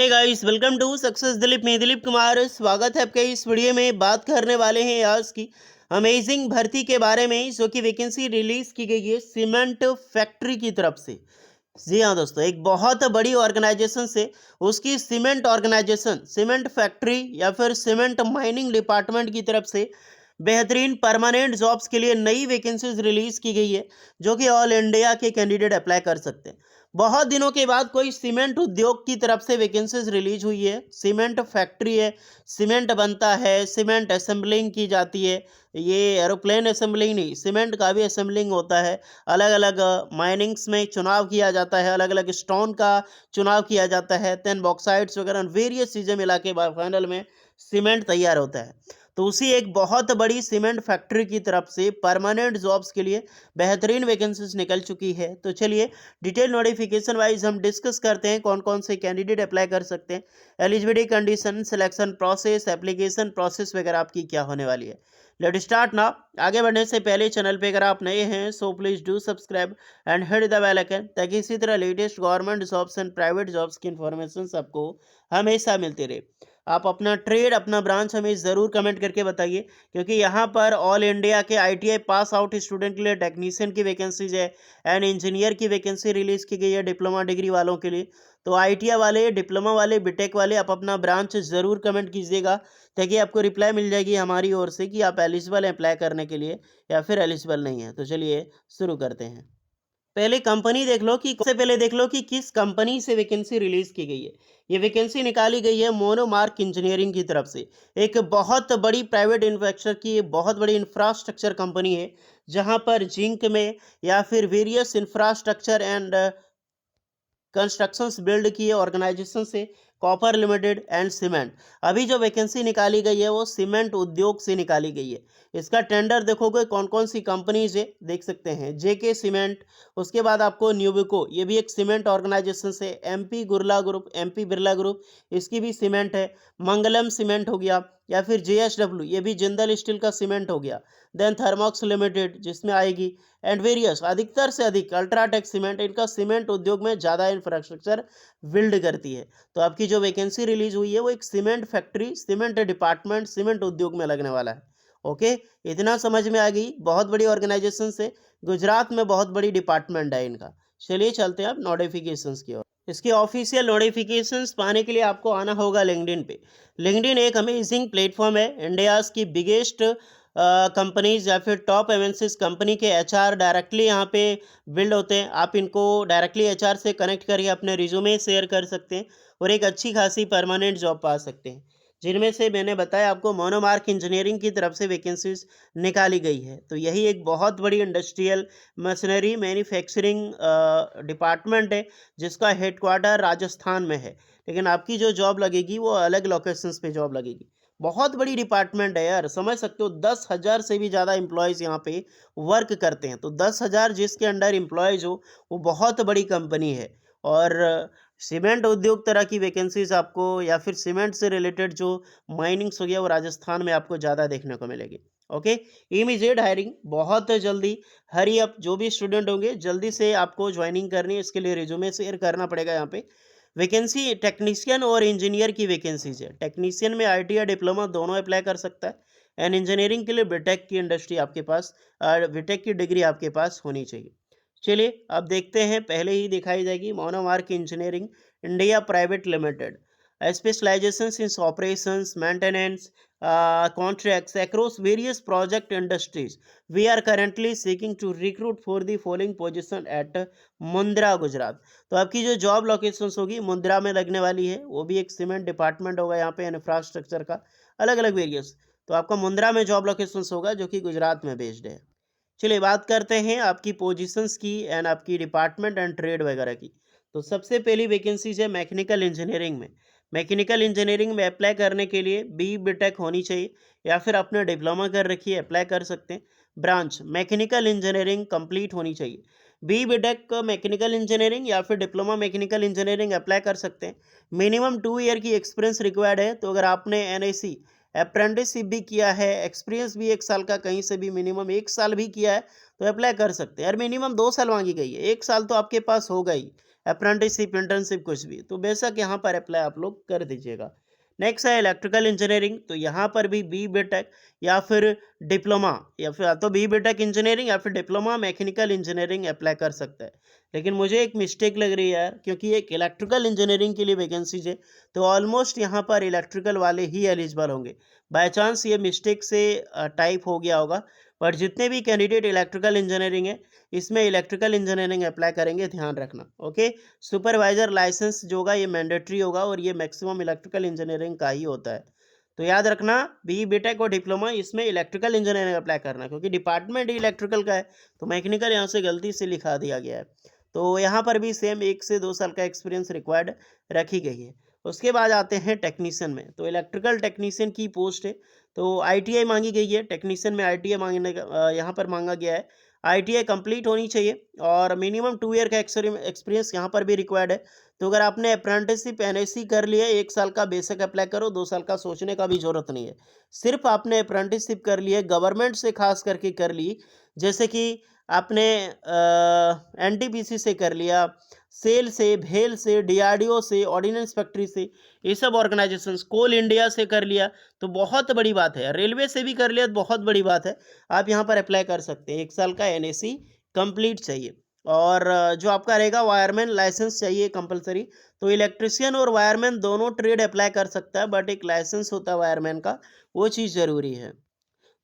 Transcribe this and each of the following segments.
Hey guys, welcome to success Dilip. मैं दिलीप कुमार, स्वागत है आपके इस वीडियो में। बात करने वाले हैं आज की अमेजिंग भर्ती के बारे में, जो कि वैकेंसी रिलीज की गई है सीमेंट फैक्ट्री की तरफ से। जी हाँ दोस्तों, एक बहुत बड़ी ऑर्गेनाइजेशन से उसकी सीमेंट ऑर्गेनाइजेशन, सीमेंट फैक्ट्री या फिर सीमेंट माइनिंग डिपार्टमेंट की तरफ से बेहतरीन परमानेंट जॉब्स के लिए नई वैकेंसीज रिलीज की गई है, जो कि ऑल इंडिया के कैंडिडेट अप्लाई कर सकते हैं। बहुत दिनों के बाद कोई सीमेंट उद्योग की तरफ से वैकेंसीज रिलीज हुई है। सीमेंट फैक्ट्री है, सीमेंट बनता है, सीमेंट असेंबलिंग की जाती है। ये एरोप्लेन असेंबलिंग नहीं, सीमेंट का भी असेंबलिंग होता है। अलग अलग माइनिंग्स में चुनाव किया जाता है, अलग अलग स्टोन का चुनाव किया जाता है, देन बॉक्साइट्स वगैरह वेरियस चीज़ें मिला के फाइनल में सीमेंट तैयार होता है। तो उसी एक बहुत बड़ी सीमेंट फैक्ट्री की तरफ से परमानेंट जॉब्स के लिए बेहतरीन वैकेंसीज निकल चुकी है। तो चलिए डिटेल नोटिफिकेशन वाइज हम डिस्कस करते हैं कौन कौन से कैंडिडेट अप्लाई कर सकते हैं, eligibility condition, selection process, application process वगैरह आपकी क्या होने वाली है। लेट स्टार्ट ना। आगे बढ़ने से पहले चैनल पे अगर आप नए हैं so please do subscribe and hit the bell icon, ताकि इसी तरह latest government jobs and private jobs की इन्फॉर्मेशन आपको हमेशा मिलती रहे। आप अपना ट्रेड, अपना ब्रांच हमें ज़रूर कमेंट करके बताइए, क्योंकि यहाँ पर ऑल इंडिया के आईटीआई पास आउट स्टूडेंट के लिए टेक्नीशियन की वैकेंसीज है एंड इंजीनियर की वैकेंसी रिलीज़ की गई है डिप्लोमा डिग्री वालों के लिए। तो आईटीआई वाले, डिप्लोमा वाले, बीटेक वाले आप अपना ब्रांच ज़रूर कमेंट कीजिएगा, ताकि आपको रिप्लाई मिल जाएगी हमारी ओर से कि आप एलिजिबल हैं अप्लाई करने के लिए या फिर एलिजिबल नहीं है। तो चलिए शुरू करते हैं। पहले कंपनी देख लो कि सबसे पहले देख लो कि किस कंपनी से वैकेंसी रिलीज की गई है। ये वैकेंसी निकाली गई है मोनोमार्क इंजीनियरिंग की तरफ से। एक बहुत बड़ी प्राइवेट इन्वेस्टर की ये बहुत बड़ी इंफ्रास्ट्रक्चर कंपनी है, जहां पर जिंक में या फिर various infrastructure and constructions build किए ऑर्गेनाइजेशन से, कॉपर लिमिटेड एंड सीमेंट। अभी जो वैकेंसी निकाली गई है वो सीमेंट उद्योग से निकाली गई है। इसका टेंडर देखोगे कौन कौन सी कंपनीज है, देख सकते हैं जेके सीमेंट, उसके बाद आपको न्यूबिको, ये भी एक सीमेंट ऑर्गेनाइजेशन से, एमपी गुरला ग्रुप, एमपी बिरला ग्रुप, इसकी भी सीमेंट है। मंगलम सीमेंट हो गया, या फिर जेएसडब्ल्यू, ये भी जिंदल स्टील का सीमेंट हो गया। देन थर्मॉक्स लिमिटेड जिसमें आएगी, एंड वेरियस, अधिकतर से अधिक अल्ट्राटेक सीमेंट, इनका सीमेंट उद्योग में ज़्यादा इंफ्रास्ट्रक्चर बिल्ड करती है। तो आपकी जो वैकेंसी रिलीज हुई है वो एक cement factory, cement department, cement उद्योग में लगने वाला है। ओके, इतना समझ में आ गई। बहुत बड़ी ऑर्गेनाइजेशन से, गुजरात में बहुत बड़ी डिपार्टमेंट है इनका। चलिए चलते हैं अब नोटिफिकेशंस की ओर। इसके ऑफिशियल नोटिफिकेशंस पाने के लिए आपको आना होगा लिंक्डइन पे। लिंक्डइन एक अमेजिंग प्लेटफॉर्म है। इंडियाज़ की बिगेस्ट कंपनीज या फिर टॉप एमएनसीज कंपनी के एचआर डायरेक्टली यहाँ पे बिल्ड होते हैं। आप इनको डायरेक्टली एचआर से कनेक्ट करके अपने रिज्यूमे शेयर कर सकते हैं और एक अच्छी खासी परमानेंट जॉब पा सकते हैं, जिनमें से मैंने बताया आपको मोनोमार्क इंजीनियरिंग की तरफ से वैकेंसीज निकाली गई है। तो यही एक बहुत बड़ी इंडस्ट्रियल मशीनरी मैन्युफैक्चरिंग डिपार्टमेंट है, जिसका हेडक्वार्टर राजस्थान में है, लेकिन आपकी जो जॉब लगेगी वो अलग लोकेशंस पे जॉब लगेगी। बहुत बड़ी डिपार्टमेंट है यार, समझ सकते हो। 10,000 से भी ज़्यादा एम्प्लॉयज़ यहाँ पे वर्क करते हैं। तो 10,000 जिसके अंडर एम्प्लॉयज़ हो, वो बहुत बड़ी कंपनी है। और सीमेंट उद्योग तरह की वैकेंसीज आपको, या फिर सीमेंट से रिलेटेड जो माइनिंग्स हो गया, वो राजस्थान में आपको ज़्यादा देखने को मिलेगी। ओके, इमीडिएट हायरिंग, बहुत जल्दी, हरी अप। जो भी स्टूडेंट होंगे जल्दी से आपको ज्वाइनिंग करनी है, इसके लिए रिज्यूमे शेयर करना पड़ेगा। यहाँ पे वैकेंसी टेक्नीशियन और इंजीनियर की वैकेंसीज है। टेक्नीशियन में आईटी या डिप्लोमा दोनों अप्लाई कर सकता है, एंड इंजीनियरिंग के लिए बीटेक की इंडस्ट्री आपके पास, बीटेक की डिग्री आपके पास होनी चाहिए। चलिए अब देखते हैं, पहले ही दिखाई जाएगी Monomark engineering India private limited, specializations in operations, maintenance, contracts across various project industries. We are currently seeking to recruit for the following position at Mundra Gujarat. तो आपकी जो जॉब लोकेशंस होगी मुंद्रा में लगने वाली है। वो भी एक सीमेंट डिपार्टमेंट होगा यहाँ पे, इंफ्रास्ट्रक्चर का अलग अलग वेरियस। तो आपका मुंद्रा में जॉब लोकेशंस होगा, जो कि गुजरात में बेस्ड है। चलिए बात करते हैं आपकी पोजीशंस की एंड आपकी डिपार्टमेंट एंड ट्रेड वगैरह की। तो सबसे पहली वैकेंसीज है मैकेनिकल इंजीनियरिंग में। मैकेनिकल इंजीनियरिंग में अप्लाई करने के लिए बीटेक होनी चाहिए, या फिर अपने डिप्लोमा कर रखिए, अप्लाई कर सकते हैं। ब्रांच मैकेनिकल इंजीनियरिंग कंप्लीट होनी चाहिए। बीटेक मैकेनिकल इंजीनियरिंग या फिर डिप्लोमा मैकेनिकल इंजीनियरिंग अप्लाई कर सकते हैं। मिनिमम 2 ईयर की एक्सपीरियंस रिक्वायर्ड है। तो अगर आपने एनआईसी अप्रेंटिसशिप भी किया है, एक्सपीरियंस भी 1 साल का कहीं से भी मिनिमम 1 साल भी किया है, तो अप्लाई कर सकते हैं। यार मिनिमम 2 साल मांगी गई है, 1 साल तो आपके पास होगा ही। अप्रेंटिसशिप, इंटर्नशिप कुछ भी, तो बेशक यहाँ पर अप्लाई आप लोग कर दीजिएगा। नेक्स्ट है इलेक्ट्रिकल इंजीनियरिंग, तो यहाँ पर भी BTech या फिर डिप्लोमा, या फिर तो BTech इंजीनियरिंग या फिर डिप्लोमा मैकेनिकल इंजीनियरिंग अप्लाई कर सकता है। लेकिन मुझे एक मिस्टेक लग रही है यार, क्योंकि एक इलेक्ट्रिकल इंजीनियरिंग के लिए वैकेंसीज है, तो ऑलमोस्ट यहाँ पर इलेक्ट्रिकल वाले ही एलिजिबल होंगे। बाय चांस ये मिस्टेक से टाइप हो गया होगा, पर जितने भी कैंडिडेट इलेक्ट्रिकल इंजीनियरिंग है, इसमें इलेक्ट्रिकल इंजीनियरिंग अप्लाई करेंगे, ध्यान रखना। ओके, सुपरवाइजर लाइसेंस जो होगा ये मैंडेटरी होगा, और ये मैक्सिमम इलेक्ट्रिकल इंजीनियरिंग का ही होता है। तो याद रखना, BTech और डिप्लोमा इसमें इलेक्ट्रिकल इंजीनियरिंग अप्लाई करना, क्योंकि डिपार्टमेंट ही इलेक्ट्रिकल का है, तो मैकेनिकल यहाँ से गलती से लिखा दिया गया है। तो यहाँ पर भी सेम 1 से 2 साल का एक्सपीरियंस रिक्वायर्ड रखी गई है। उसके बाद आते हैं टेक्नीशियन में, तो इलेक्ट्रिकल टेक्नीशियन की पोस्ट है, तो ITI मांगी गई है। टेक्नीशियन में ITI मांगने का यहाँ पर मांगा गया है। ITI कंप्लीट होनी चाहिए, और मिनिमम 2 ईयर का एक्सपीरियंस यहाँ पर भी रिक्वायर्ड है। तो अगर आपने अप्रेंटिसशिप NSC कर लिया है, 1 साल का बेशक अप्लाई करो, 2 साल का सोचने का भी जरूरत नहीं है। सिर्फ आपने अप्रेंटिसशिप कर ली है, गवर्नमेंट से खास करके कर ली, जैसे कि आपने NTPC से कर लिया, सेल से, भेल से, DRDO से, ऑर्डिनेंस फैक्ट्री से, ये सब ऑर्गेनाइजेशन, कोल इंडिया से कर लिया, तो बहुत बड़ी बात है। रेलवे से भी कर लिया तो बहुत बड़ी बात है, आप यहाँ पर अप्लाई कर सकते हैं। 1 साल का NSC कंप्लीट चाहिए, और जो आपका रहेगा वायरमैन लाइसेंस चाहिए कंपलसरी। तो इलेक्ट्रिशियन और वायरमैन दोनों ट्रेड अप्लाई कर सकता है, बट एक लाइसेंस होता है वायरमैन का, वो चीज़ ज़रूरी है।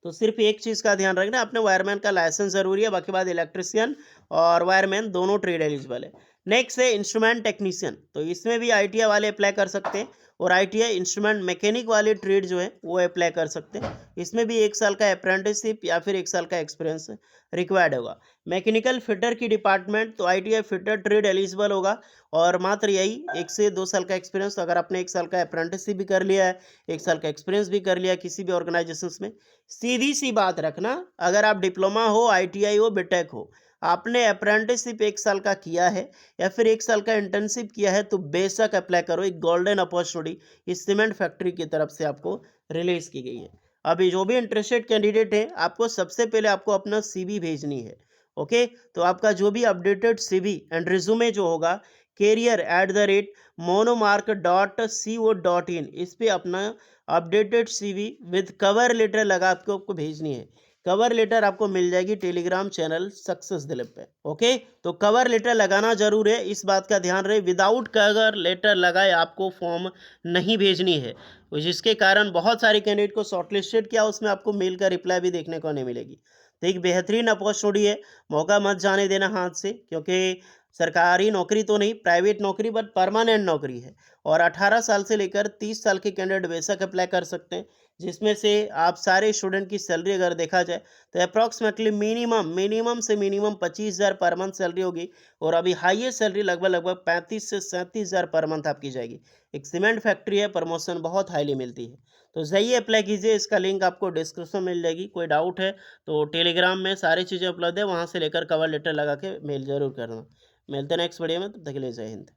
तो सिर्फ एक चीज़ का ध्यान रखना, अपने वायरमैन का लाइसेंस ज़रूरी है, बाकी बाद इलेक्ट्रिशियन और वायरमैन दोनों ट्रेड एलिजिबल है। नेक्स्ट है इंस्ट्रूमेंट टेक्नीशियन, तो इसमें भी ITI वाले अप्लाई कर सकते हैं, और ITI इंस्ट्रूमेंट मैकेनिक वाले ट्रेड जो है वो अप्लाई कर सकते हैं। इसमें भी 1 साल का अप्रेंटिसशिप या फिर 1 साल का एक्सपीरियंस रिक्वायर्ड होगा। मैकेनिकल फिटर की डिपार्टमेंट, तो ITI फिटर ट्रेड एलिजिबल होगा, और मात्र यही 1 से 2 साल का एक्सपीरियंस। तो अगर आपने 1 साल का अप्रेंटिसशिप भी कर लिया है, 1 साल का एक्सपीरियंस भी कर लिया किसी भी ऑर्गेनाइजेशंस में, सीधी सी बात रखना, अगर आप डिप्लोमा हो, ITI हो, BTech हो, आपने अप्रेंटिसशिप 1 साल का किया है या फिर 1 साल का इंटर्नशिप किया है, तो बेशक अप्लाई करो। एक गोल्डन अपॉर्चुनिटी इस सीमेंट फैक्ट्री की तरफ से आपको रिलीज की गई है। अभी जो भी इंटरेस्टेड कैंडिडेट है, आपको सबसे पहले आपको अपना CV भेजनी है। ओके, तो आपका जो भी अपडेटेड CV एंड रिज्यूमे जो होगा, career@monomark.co.in, इस पे अपना updated CV with cover letter लगा आपको भेजनी है। कवर लेटर आपको मिल जाएगी टेलीग्राम चैनल सक्सेस दिलीप पे। ओके, तो कवर लेटर लगाना जरूर है, इस बात का ध्यान रहे। विदाउट कवर लेटर लगाए आपको फॉर्म नहीं भेजनी है, जिसके कारण बहुत सारे कैंडिडेट को शॉर्टलिस्टेड किया, उसमें आपको मेल का रिप्लाई भी देखने को नहीं मिलेगी। तो एक बेहतरीन अपॉर्चुनिटी है, मौका मत जाने देना हाथ से, क्योंकि सरकारी नौकरी तो नहीं, प्राइवेट नौकरी, बट परमानेंट नौकरी है, और 18 साल से लेकर 30 साल के कैंडिडेट बेशक अप्लाई कर सकते हैं, जिसमें से आप सारे स्टूडेंट की सैलरी अगर देखा जाए तो अप्रॉक्सीमेटली मिनिमम से मिनिमम 25,000 पर मंथ सैलरी होगी, और अभी हाईएस्ट सैलरी लगभग 35 से 37,000 पर मंथ आपकी जाएगी। एक सीमेंट फैक्ट्री है, प्रमोशन बहुत हाईली मिलती है, तो जाइए अप्लाई कीजिए। इसका लिंक आपको डिस्क्रिप्शन में मिल जाएगी। कोई डाउट है तो टेलीग्राम में सारी चीज़ें उपलब्ध है, वहाँ से लेकर कवर लेटर लगा के मेल जरूर करना। मिलते हैं नेक्स्ट वीडियो में, तब तक के लिए जय हिंद।